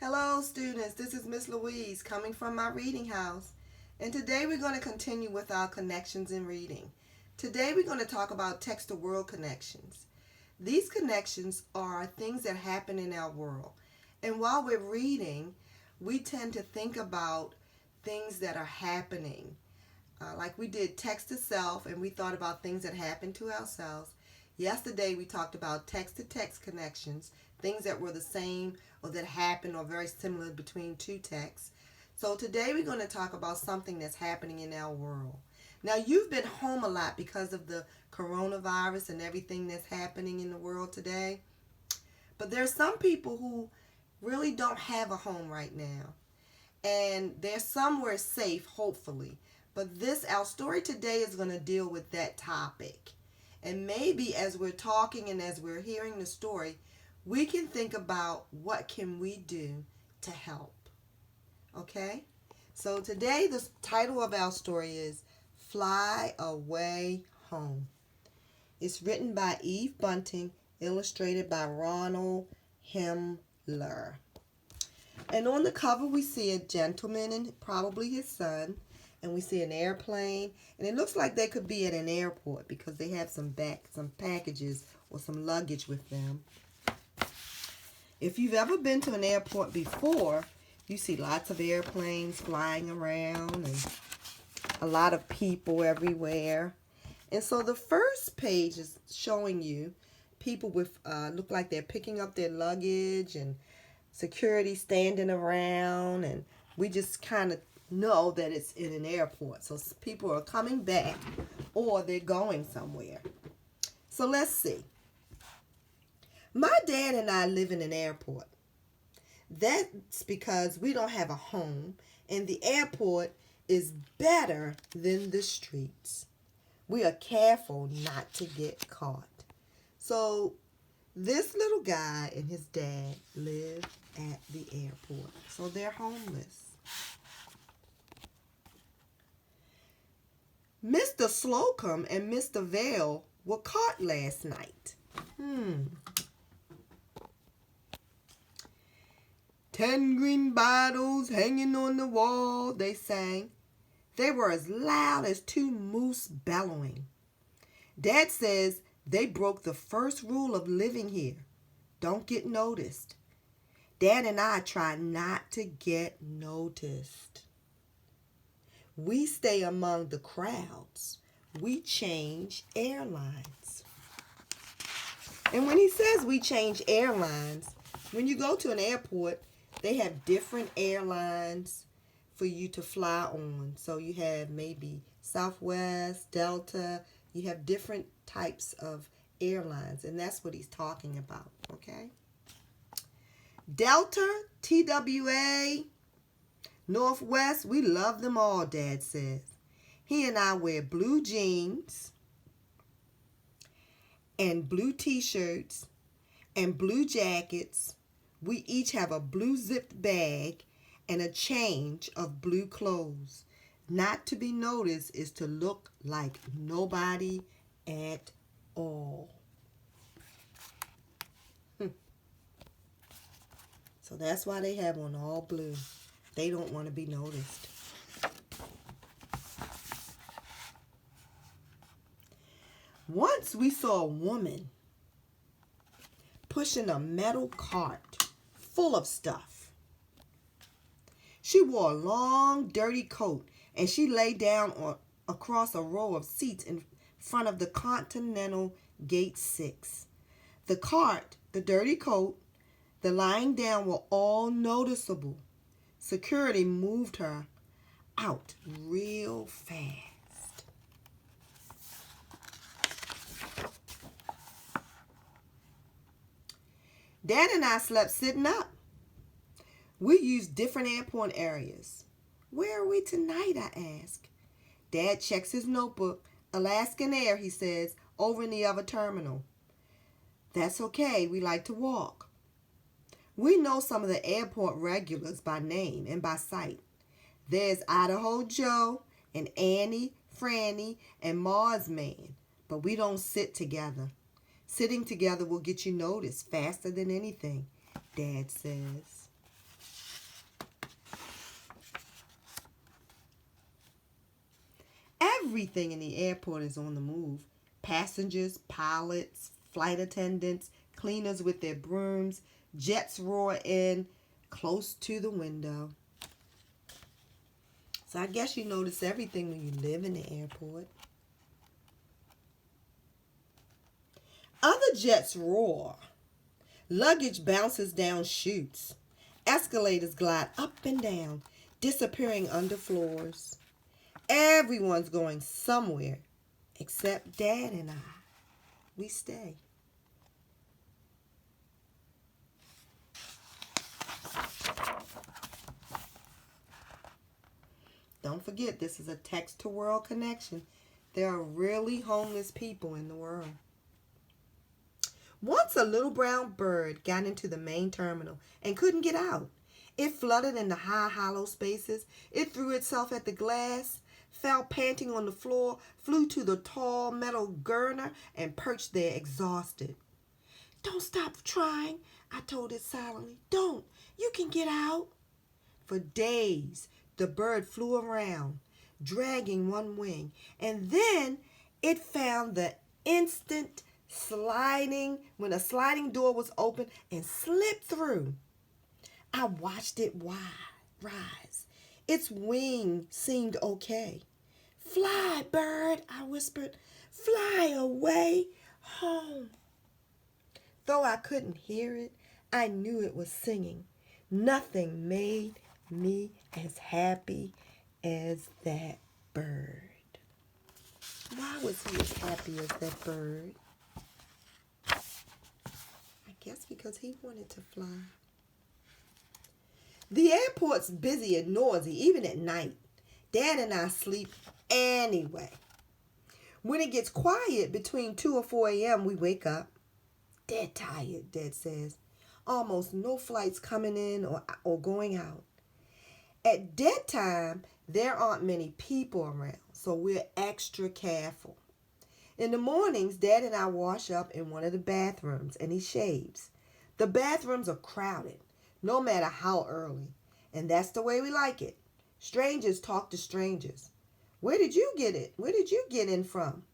Hello students, this is Miss Louise coming from my reading house, and today we're going to continue with our connections in reading. Today we're going to talk about text-to-world connections. These connections are things that happen in our world, and while we're reading we tend to think about things that are happening. Like we did text to self, and we thought about things that happen to ourselves. Yesterday we talked about text-to-text connections, things that were the same or that happened or very similar between two texts. So today we're going to talk about something that's happening in our world. Now, you've been home a lot because of the coronavirus and everything that's happening in the world today. But there's some people who really don't have a home right now. And they're somewhere safe, hopefully. But our story today is going to deal with that topic. And maybe as we're talking and as we're hearing the story, we can think about what can we do to help. Okay? So today the title of our story is Fly Away Home. It's written by Eve Bunting, illustrated by Ronald Himmler. And on the cover we see a gentleman and probably his son, and we see an airplane, and it looks like they could be at an airport because they have some packages or some luggage with them. If you've ever been to an airport before, you see lots of airplanes flying around and a lot of people everywhere. And so the first page is showing you people with look like they're picking up their luggage and security standing around, and we just kind of know that it's in an airport. So people are coming back or they're going somewhere. So let's see. My dad and I live in an airport. That's because we don't have a home, and the airport is better than the streets. We are careful not to get caught. So this little guy and his dad live at the airport. So they're homeless. Mr. Slocum and Mr. Vail were caught last night. 10 green bottles hanging on the wall, they sang. They were as loud as two moose bellowing. Dad says they broke the first rule of living here. Don't get noticed. Dad and I try not to get noticed. We stay among the crowds. We change airlines. And when he says we change airlines, when you go to an airport, they have different airlines for you to fly on. So you have maybe Southwest, Delta. You have different types of airlines, and that's what he's talking about, okay? Delta, TWA, Northwest, we love them all, Dad says. He and I wear blue jeans and blue t-shirts and blue jackets. We each have a blue zipped bag and a change of blue clothes. Not to be noticed is to look like nobody at all. So that's why they have on all blue. They don't want to be noticed. Once we saw a woman pushing a metal cart full of stuff. She wore a long, dirty coat, and she lay down across a row of seats in front of the Continental Gate 6. The cart, the dirty coat, the lying down were all noticeable. Security moved her out real fast. Dad and I slept sitting up. We used different airport areas. Where are we tonight, I ask. Dad checks his notebook. Alaskan Air, he says, over in the other terminal. That's okay, we like to walk. We know some of the airport regulars by name and by sight. There's Idaho Joe and Annie, Franny, and Mars Man, but we don't sit together. Sitting together will get you noticed faster than anything, Dad says. Everything in the airport is on the move. Passengers, pilots, flight attendants, cleaners with their brooms, jets roar in close to the window. So I guess you notice everything when you live in the airport. Other jets roar. Luggage bounces down chutes. Escalators glide up and down, disappearing under floors. Everyone's going somewhere except Dad and I. We stay. Don't forget, this is a text-to-world connection. There are really homeless people in the world. Once a little brown bird got into the main terminal and couldn't get out. It fluttered in the high, hollow spaces. It threw itself at the glass, fell panting on the floor, flew to the tall metal girder, and perched there exhausted. "Don't stop trying," I told it silently. "Don't. You can get out." For days, the bird flew around, dragging one wing, and then it found the instant when a sliding door was open and slipped through. I watched it rise. Its wing seemed okay. "Fly, bird," I whispered. "Fly away home." Though I couldn't hear it, I knew it was singing. Nothing made me as happy as that bird. Why was he as happy as that bird? I guess because he wanted to fly. The airport's busy and noisy, even at night. Dad and I sleep anyway. When it gets quiet between 2 or 4 a.m., we wake up. Dead tired, Dad says. Almost no flights coming in or going out. At dead time, there aren't many people around, so we're extra careful. In the mornings, Dad and I wash up in one of the bathrooms, and he shaves. The bathrooms are crowded, no matter how early, and that's the way we like it. Strangers talk to strangers. Where did you get it? Where did you get in from?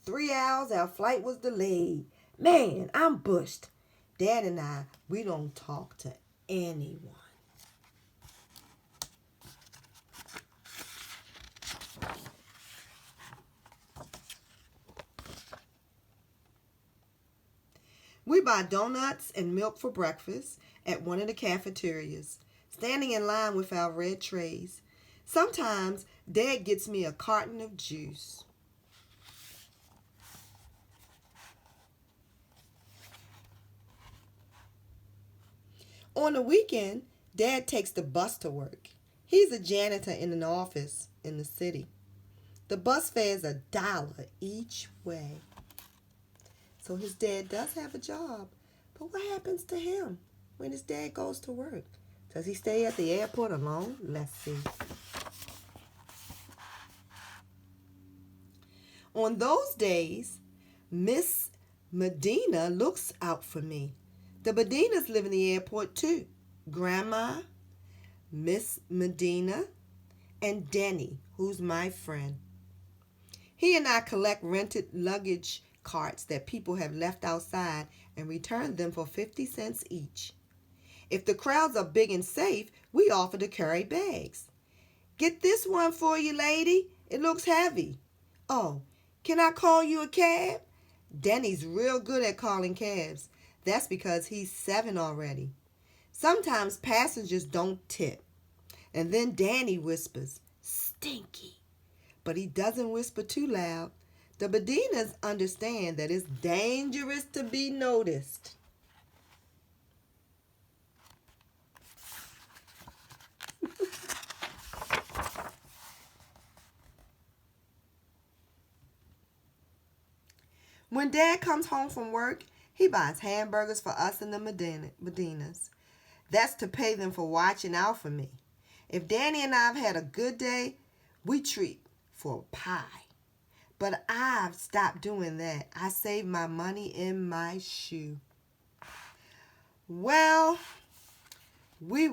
3 hours, our flight was delayed. Man, I'm bushed. Dad and I, we don't talk to anyone. We buy donuts and milk for breakfast at one of the cafeterias, standing in line with our red trays. Sometimes Dad gets me a carton of juice. On the weekend, Dad takes the bus to work. He's a janitor in an office in the city. The bus fare's $1 each way. So his dad does have a job. But what happens to him when his dad goes to work? Does he stay at the airport alone? Let's see. On those days, Miss Medina looks out for me. The Medinas live in the airport too. Grandma, Miss Medina, and Denny, who's my friend. He and I collect rented luggage carts that people have left outside and return them for 50 cents each. If the crowds are big and safe, we offer to carry bags. "Get this one for you, lady. It looks heavy." "Oh, can I call you a cab?" Denny's real good at calling cabs. That's because he's 7 already. Sometimes passengers don't tip. And then Danny whispers, "Stinky." But he doesn't whisper too loud. The Medinas understand that it's dangerous to be noticed. When Dad comes home from work, he buys hamburgers for us and the Medinas. That's to pay them for watching out for me. If Danny and I have had a good day, we treat for a pie. But I've stopped doing that. I save my money in my shoe. Will we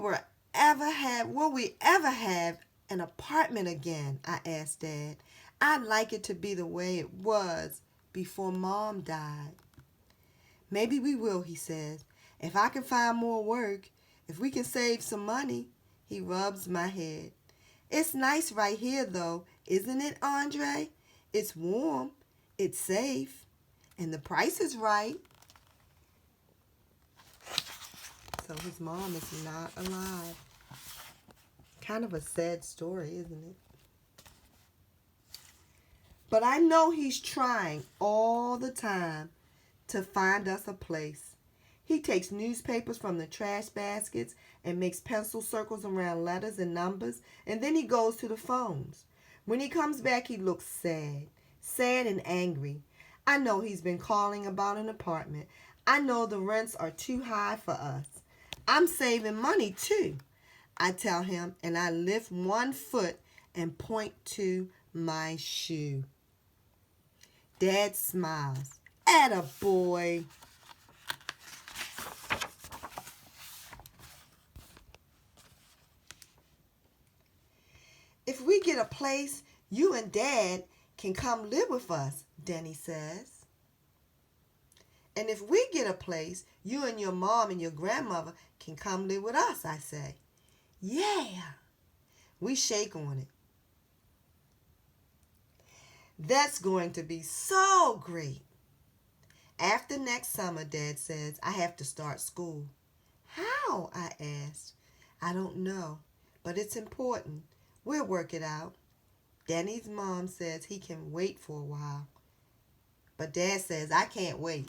ever have an apartment again? I asked Dad. I'd like it to be the way it was before Mom died. Maybe we will, he says. If I can find more work, if we can save some money. He rubs my head. It's nice right here, though, isn't it, Andre? It's warm, it's safe, and the price is right. So his mom is not alive. Kind of a sad story, isn't it? But I know he's trying all the time to find us a place. He takes newspapers from the trash baskets and makes pencil circles around letters and numbers, and then he goes to the phones. When he comes back, he looks sad and angry. I know he's been calling about an apartment. I know the rents are too high for us. I'm saving money too, I tell him, and I lift one foot and point to my shoe. Dad smiles. Atta boy. If we get a place, you and Dad can come live with us, Denny says. And if we get a place, you and your mom and your grandmother can come live with us, I say. Yeah. We shake on it. That's going to be so great. After next summer, Dad says, I have to start school. How? I asked. I don't know, but it's important. We'll work it out. Danny's mom says he can wait for a while. But Dad says, I can't wait.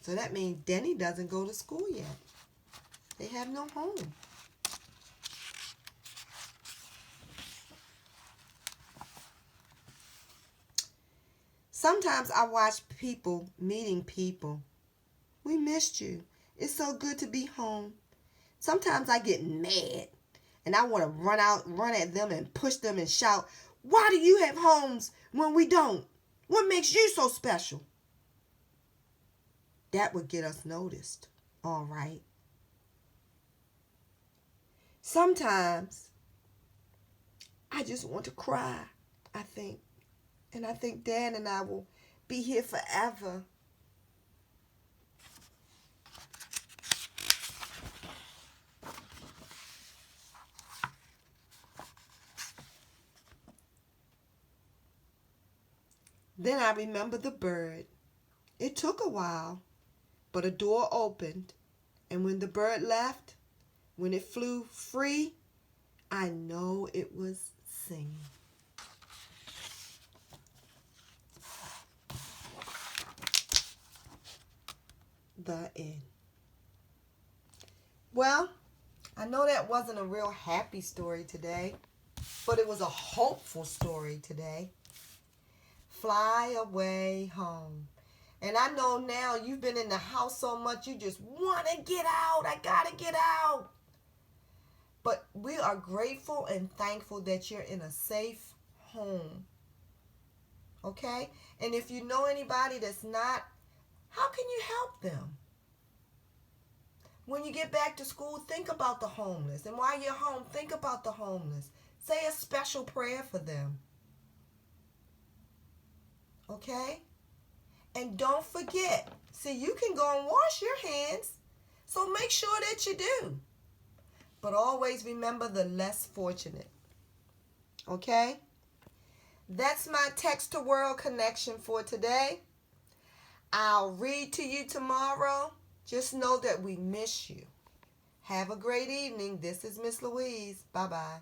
So that means Denny doesn't go to school yet. They have no home. Sometimes I watch people meeting people. We missed you. It's so good to be home. Sometimes I get mad and I want to run at them and push them and shout, why do you have homes when we don't? What makes you so special? That would get us noticed, all right. Sometimes I just want to cry, I think. And I think Dad and I will be here forever. Then I remember the bird. It took a while, but a door opened. And when the bird left, when it flew free, I know it was singing. The end. Well, I know that wasn't a real happy story today, but it was a hopeful story today. Fly away home. And I know now you've been in the house so much you just want to get out. I got to get out. But we are grateful and thankful that you're in a safe home. Okay? And if you know anybody that's not, how can you help them? When you get back to school, think about the homeless. And while you're home, think about the homeless. Say a special prayer for them. Okay? And don't forget, see, you can go and wash your hands, so make sure that you do. But always remember the less fortunate. Okay? That's my Text to World connection for today. I'll read to you tomorrow. Just know that we miss you. Have a great evening. This is Miss Louise. Bye-bye.